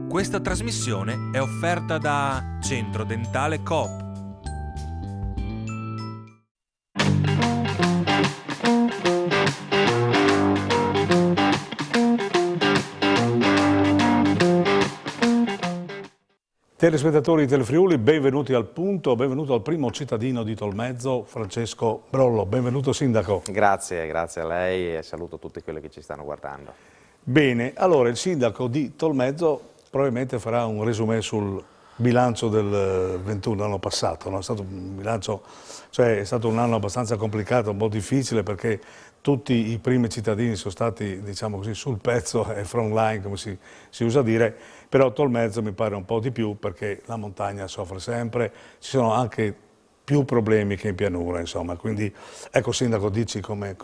Questa trasmissione è offerta da Centro Dentale Coop. Telespettatori di Telefriuli, benvenuti al punto, benvenuto al primo cittadino di Tolmezzo, Francesco Brollo. Benvenuto Sindaco. Grazie a lei e saluto tutti quelli che ci stanno guardando. Bene, allora il Sindaco di Tolmezzo probabilmente farà un resumé sul bilancio del 21, l'anno passato, no? È stato un bilancio, cioè è stato un anno abbastanza complicato, un po' difficile perché tutti i primi cittadini sono stati, diciamo così, sul pezzo e front line, come si usa dire, però Tolmezzo mi pare un po' di più perché la montagna soffre sempre, ci sono anche più problemi che in pianura, insomma, quindi ecco Sindaco, dici come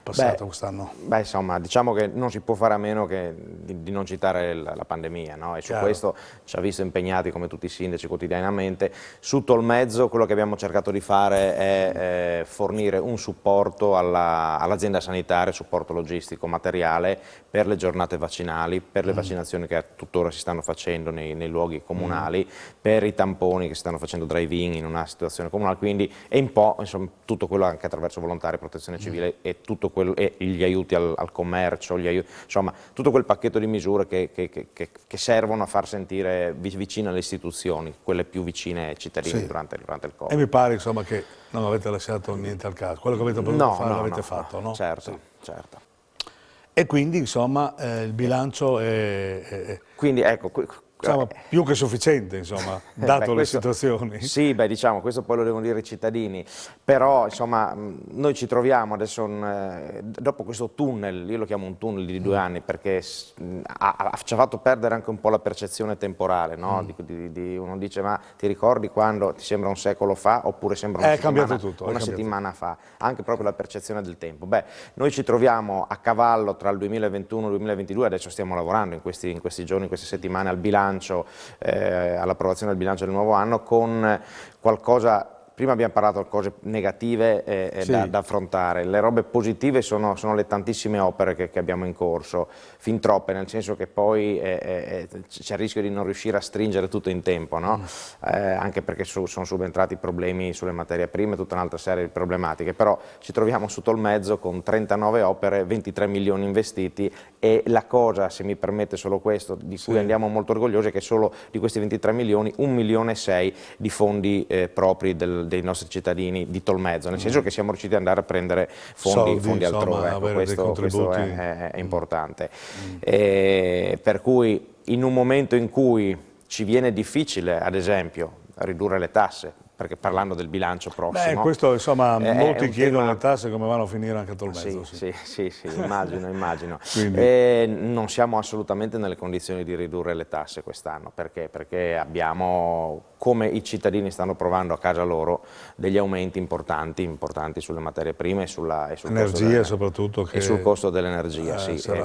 passato quest'anno? Beh, insomma, diciamo che non si può fare a meno che di non citare la pandemia, no? E su questo ci ha visto impegnati come tutti i sindaci quotidianamente. Su Tolmezzo quello che abbiamo cercato di fare è fornire un supporto all'azienda sanitaria, supporto logistico, materiale per le giornate vaccinali, per le vaccinazioni che tuttora si stanno facendo nei luoghi comunali, per i tamponi che si stanno facendo drive-in in una situazione comunale, quindi e un po' insomma, tutto quello anche attraverso volontari, protezione civile e tutto e gli aiuti al commercio, insomma tutto quel pacchetto di misure che servono a far sentire vicine alle istituzioni, quelle più vicine ai cittadini durante il Covid. E mi pare insomma che non avete lasciato niente al caso, quello che avete potuto fare l'avete fatto, no? Certo. E quindi insomma il bilancio è quindi, ecco, diciamo, più che sufficiente, insomma, dato le situazioni. Sì, diciamo, questo poi lo devono dire i cittadini, però insomma noi ci troviamo adesso, dopo questo tunnel, io lo chiamo un tunnel di 2 anni, perché ci ha fatto perdere anche un po' la percezione temporale, no? Uno dice, ma ti ricordi quando ti sembra un secolo fa, oppure sembra una settimana fa, anche proprio la percezione del tempo. Beh, noi ci troviamo a cavallo tra il 2021 e il 2022, adesso stiamo lavorando in questi giorni, in queste settimane, al bilancio, all'approvazione del bilancio del nuovo anno, con qualcosa. Prima abbiamo parlato di cose negative da affrontare, le robe positive sono le tantissime opere che abbiamo in corso, fin troppe, nel senso che poi c'è il rischio di non riuscire a stringere tutto in tempo, no? Anche perché sono subentrati problemi sulle materie prime, tutta un'altra serie di problematiche, però ci troviamo su Tolmezzo con 39 opere, 23 milioni investiti e la cosa, se mi permette solo questo, di cui andiamo molto orgogliosi è che solo di questi 23 milioni, 1,6 milioni di fondi propri dei nostri cittadini di Tolmezzo, nel senso che siamo riusciti ad andare a prendere fondi altrove, ecco, questo è importante. Per cui in un momento in cui ci viene difficile, ad esempio, ridurre le tasse, perché parlando del bilancio prossimo... questo insomma, molti chiedono le tasse come vanno a finire anche a Tolmezzo. Sì, immagino. Non siamo assolutamente nelle condizioni di ridurre le tasse quest'anno, perché abbiamo, come i cittadini stanno provando a casa loro, degli aumenti importanti sulle materie prime e sul energia soprattutto. E sul costo dell'energia,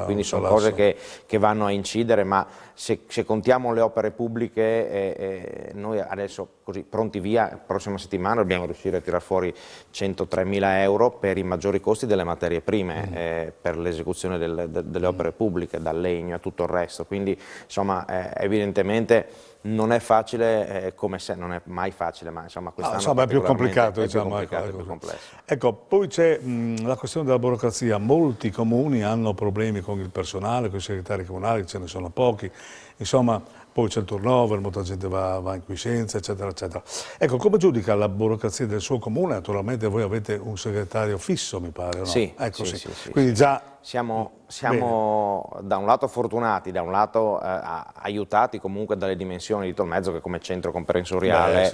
quindi sono cose che vanno a incidere, ma se contiamo le opere pubbliche, noi adesso così pronti via, prossima settimana dobbiamo riuscire a tirar fuori 103.000 euro per i maggiori costi delle materie prime, per l'esecuzione delle opere pubbliche, dal legno a tutto il resto, quindi insomma evidentemente non è facile, come se non è mai facile, ma insomma quest'anno è più complicato, è più complesso. Ecco, poi c'è la questione della burocrazia. Molti comuni hanno problemi con il personale, con i segretari comunali, ce ne sono pochi, insomma poi c'è il turnover, molta gente va in quiescenza, eccetera, eccetera. Ecco, come giudica la burocrazia del suo comune? Naturalmente voi avete un segretario fisso, mi pare, no? Sì, ecco, sì. Quindi già... Siamo da un lato fortunati, da un lato aiutati comunque dalle dimensioni di Tolmezzo, che come centro comprensoriale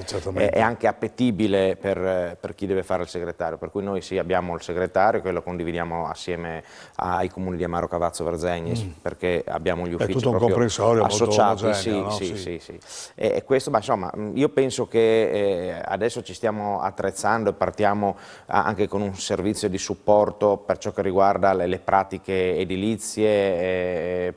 è anche appetibile per chi deve fare il segretario, per cui noi abbiamo il segretario che lo condividiamo assieme ai comuni di Amaro, Cavazzo, Verzegnis, perché abbiamo gli uffici tutto un comprensorio associati, molto omogeneo, sì. E questo, insomma, io penso che adesso ci stiamo attrezzando e partiamo anche con un servizio di supporto per ciò che riguarda le pratiche pratiche edilizie,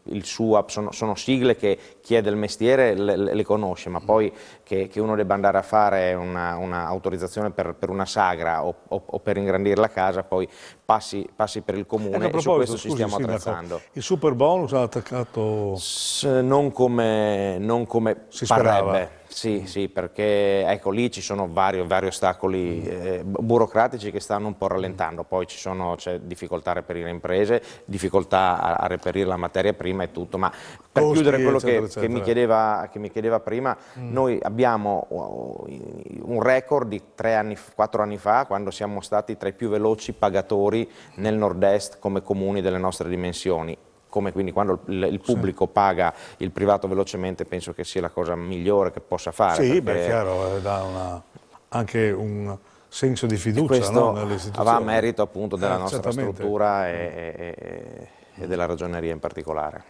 il SUAP, sono sigle che chi è del mestiere le conosce, ma poi che uno debba andare a fare una autorizzazione per una sagra o per ingrandire la casa, poi passi per il comune, e su questo ci stiamo attrezzando. Il super bonus ha attaccato... Non come si sperava. parrebbe. Sì, perché ecco, lì ci sono vari ostacoli burocratici che stanno un po' rallentando, poi c'è difficoltà a reperire imprese, difficoltà a reperire la materia prima e tutto, ma per costi, chiudere quello eccetera, che mi chiedeva prima, noi abbiamo un record di 4 anni fa, quando siamo stati tra i più veloci pagatori nel nord-est come comuni delle nostre dimensioni. Quindi quando il pubblico paga il privato velocemente, penso che sia la cosa migliore che possa fare. Sì, beh, chiaro, dà anche un senso di fiducia, no, nelle istituzioni. Va a merito appunto della nostra certamente. struttura e della ragioneria in particolare.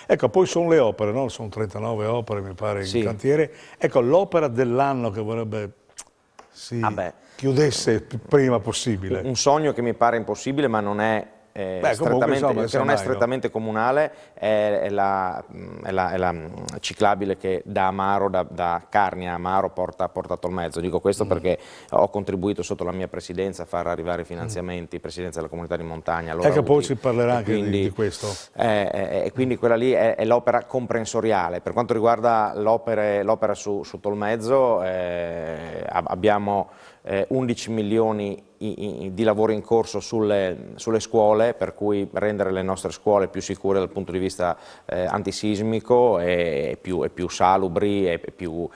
Ecco, poi sono le opere, no? Sono 39 opere, mi pare, in cantiere. Ecco, l'opera dell'anno che vorrebbe si chiudesse il prima possibile. Un sogno che mi pare impossibile, ma non è... strettamente comunale, è la ciclabile che da Amaro, da Carnia a Amaro porta a Tolmezzo. Dico questo perché ho contribuito sotto la mia presidenza a far arrivare finanziamenti, presidenza della comunità di montagna. Ecco, poi si parlerà anche di questo. E quindi quella lì è l'opera comprensoriale. Per quanto riguarda l'opera su Tolmezzo, abbiamo 11 milioni di lavoro in corso sulle scuole, per cui rendere le nostre scuole più sicure dal punto di vista antisismico e più salubri e più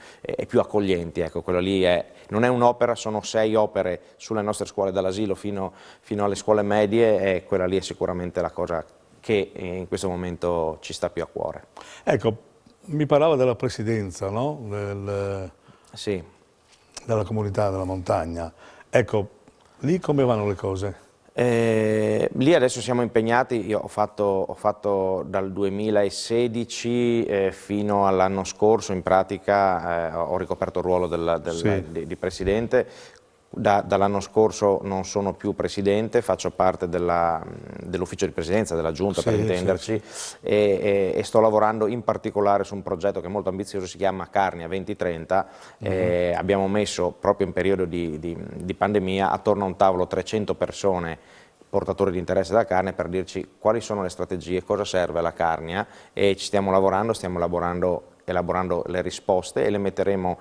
accoglienti. Ecco, quello lì non è un'opera, sono 6 opere sulle nostre scuole, dall'asilo fino alle scuole medie, e quella lì è sicuramente la cosa che in questo momento ci sta più a cuore. Ecco, mi parlava della presidenza, no? Sì. Della comunità della montagna. Ecco, lì come vanno le cose? Lì adesso siamo impegnati, io ho fatto dal 2016 fino all'anno scorso, in pratica ho ricoperto il ruolo di presidente. Dall'anno scorso non sono più presidente, faccio parte dell'ufficio di presidenza, della giunta per intenderci, e sto lavorando in particolare su un progetto che è molto ambizioso, si chiama Carnia 2030. Abbiamo messo proprio in periodo di pandemia attorno a un tavolo 300 persone portatori di interesse della carne, per dirci quali sono le strategie, cosa serve alla Carnia, e ci stiamo elaborando le risposte e le metteremo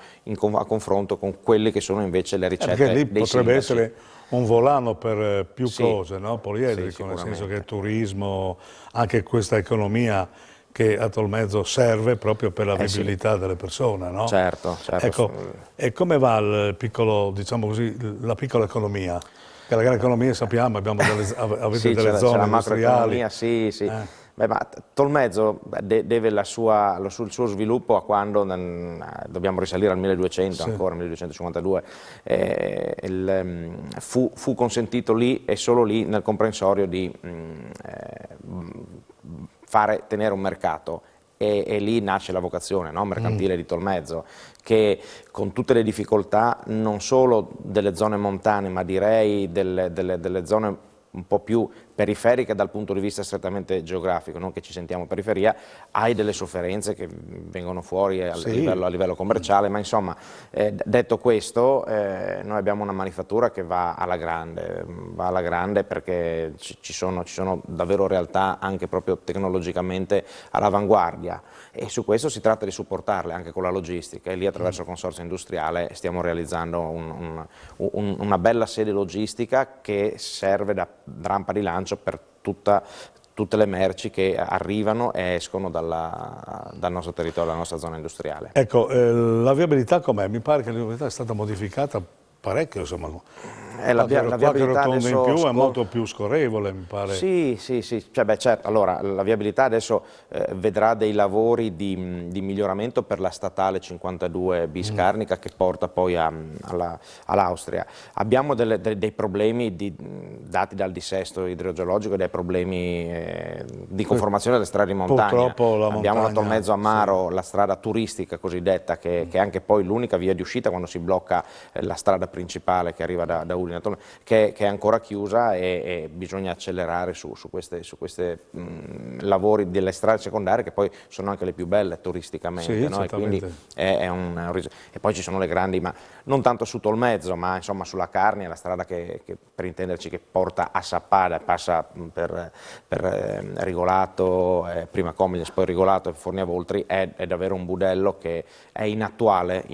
a confronto con quelle che sono invece le ricette perché lì dei potrebbe sindaci. essere un volano per più cose, no? Poliedrico, nel senso che il turismo, anche questa economia che a Tolmezzo serve proprio per la vivibilità delle persone, no? Certo. Ecco, e come va il piccolo, diciamo così, la piccola economia? Che la grande economia sappiamo, avete delle zone industriali. Sì. Beh, ma Tolmezzo deve il suo sviluppo a quando dobbiamo risalire al 1200, ancora 1252, fu consentito lì e solo lì nel comprensorio di tenere un mercato. E lì nasce la vocazione, no? Mercantile di Tolmezzo, che con tutte le difficoltà non solo delle zone montane, ma direi delle zone un po' più periferiche dal punto di vista strettamente geografico, non che ci sentiamo periferia, hai delle sofferenze che vengono fuori a livello commerciale, ma insomma, detto questo, noi abbiamo una manifattura che va alla grande perché ci sono davvero realtà anche proprio tecnologicamente all'avanguardia, e su questo si tratta di supportarle anche con la logistica, e lì attraverso il consorzio industriale stiamo realizzando una bella sede logistica che serve da rampa di lancio per tutte le merci che arrivano e escono dal nostro territorio, dalla nostra zona industriale. Ecco, la viabilità com'è? Mi pare che la viabilità è stata modificata parecchio, insomma. La viabilità rotonde in più è molto più scorrevole, mi pare. Sì, certo. Allora, la viabilità adesso vedrà dei lavori di miglioramento per la statale 52 bis Carnica, che porta poi all'Austria. Abbiamo dei problemi dati dal dissesto idrogeologico, dei problemi di conformazione delle strade di montagna. Purtroppo la abbiamo montagna, la Tolmezzo Amaro, la strada turistica cosiddetta, che è anche poi l'unica via di uscita quando si blocca la strada principale che arriva da Udine, che è ancora chiusa e bisogna accelerare su questi lavori delle strade secondarie, che poi sono anche le più belle turisticamente, Sì, no? E quindi e poi ci sono le grandi, ma non tanto su Tolmezzo, ma insomma sulla Carnia, la strada che per intenderci che porta a Sappada, passa per Rigolato, prima Comiglias, poi Rigolato e Forniavoltri, è davvero un budello che è inattuale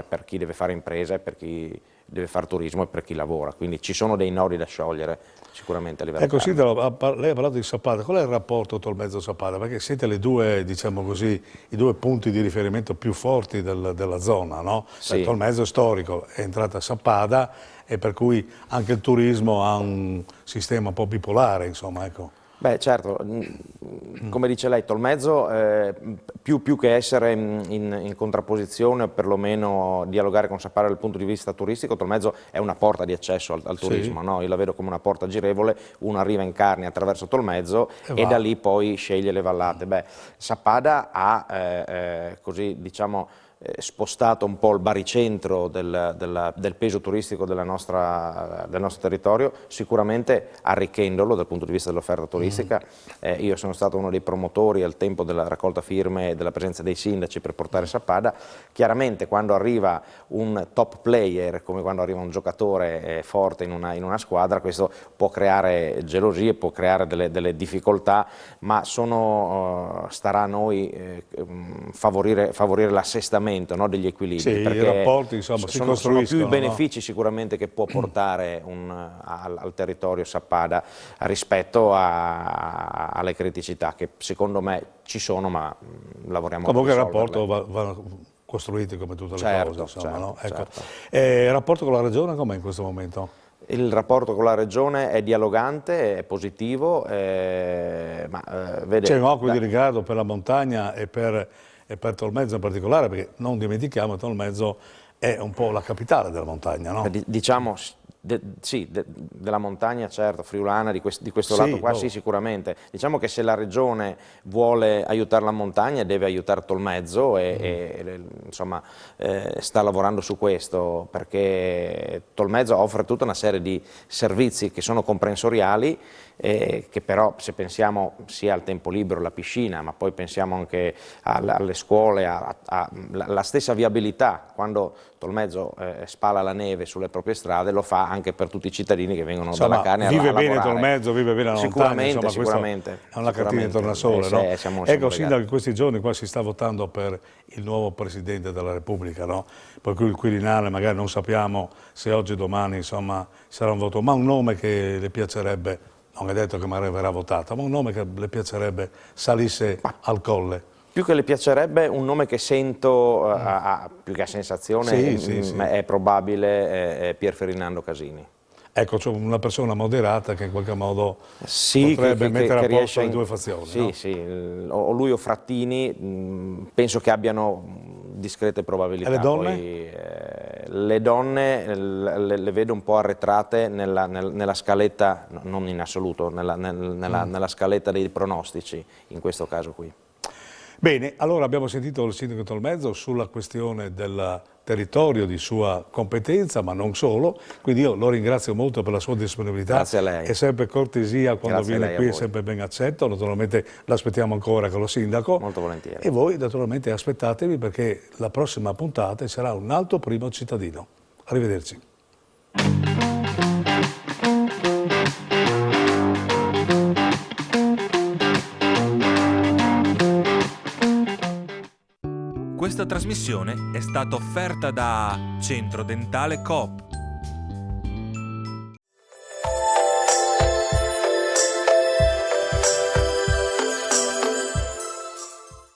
per chi deve fare impresa e per chi deve fare turismo e per chi lavora, quindi ci sono dei nodi da sciogliere sicuramente a livello Ecco, Sindaco, lei ha parlato di Sappada, qual è il rapporto Tolmezzo-Sappada? Perché siete le due, diciamo così, i due punti di riferimento più forti della zona, no? Sì. Tolmezzo è storico, è entrata a Sappada e per cui anche il turismo ha un sistema un po' bipolare, insomma, ecco. Beh, certo, come dice lei, Tolmezzo, più che essere in contrapposizione o perlomeno dialogare con Sappada dal punto di vista turistico, Tolmezzo è una porta di accesso al turismo, no? Io la vedo come una porta girevole, uno arriva in Carnia attraverso Tolmezzo e da lì poi sceglie le vallate. Beh, Sappada ha, così diciamo, spostato un po' il baricentro del peso turistico del nostro territorio, sicuramente arricchendolo dal punto di vista dell'offerta turistica. Io sono stato uno dei promotori al tempo della raccolta firme e della presenza dei sindaci per portare Sappada. Chiaramente quando arriva un top player, come quando arriva un giocatore forte in una squadra, questo può creare gelosie, può creare delle difficoltà, ma starà a noi favorire l'assestamento, no, degli equilibri, Sì, perché i rapporti, insomma, si sono più i costruiscono, benefici sicuramente che può portare al territorio Sappada rispetto alle criticità che secondo me ci sono, ma lavoriamo per comunque il risolverle. rapporto va costruito come tutte le Certo, cose, insomma, no? Ecco. certo. Il rapporto con la Regione com'è in questo momento? Il rapporto con la Regione è dialogante, è positivo, ma vede... C'è un occhio di riguardo per la montagna e per Tolmezzo in particolare, perché non dimentichiamo che Tolmezzo è un po' la capitale della montagna, no? Diciamo, sì, della montagna, certo, friulana, di questo lato qua, sì, sicuramente. Diciamo che se la Regione vuole aiutare la montagna deve aiutare Tolmezzo e insomma, sta lavorando su questo, perché Tolmezzo offre tutta una serie di servizi che sono comprensoriali, che però se pensiamo sia al tempo libero, alla piscina, ma poi pensiamo anche alle scuole, alla stessa viabilità. Quando Tolmezzo spala la neve sulle proprie strade lo fa anche per tutti i cittadini che vengono dalla Carnia a lavorare. Vive bene Tolmezzo, vive bene la montagna, insomma, sicuramente. È una cartina di tornasole, no? Ecco, Sindaco, in questi giorni qua si sta votando per il nuovo Presidente della Repubblica, no? Per cui il Quirinale magari non sappiamo se oggi o domani, insomma, sarà un voto, ma un nome che le piacerebbe, non è detto che magari verrà votato, ma un nome che le piacerebbe salisse al colle. Più che le piacerebbe, un nome che sento, più che a sensazione, è probabile Pier Ferdinando Casini. Ecco, cioè una persona moderata che in qualche modo potrebbe mettere a posto le due fazioni. Sì, no? sì, o lui o Frattini, penso che abbiano discrete probabilità. E le donne? Poi, le donne le vedo un po' arretrate nella scaletta, non in assoluto, nella scaletta dei pronostici, in questo caso qui. Bene, allora abbiamo sentito il Sindaco Tolmezzo sulla questione del territorio di sua competenza, ma non solo, quindi io lo ringrazio molto per la sua disponibilità. Grazie a lei. È sempre cortesia quando viene qui, è sempre ben accetto, naturalmente l'aspettiamo ancora con lo Sindaco. Molto volentieri. E voi naturalmente aspettatevi perché la prossima puntata sarà un altro primo cittadino. Arrivederci. Questa trasmissione è stata offerta da Centro Dentale Coop.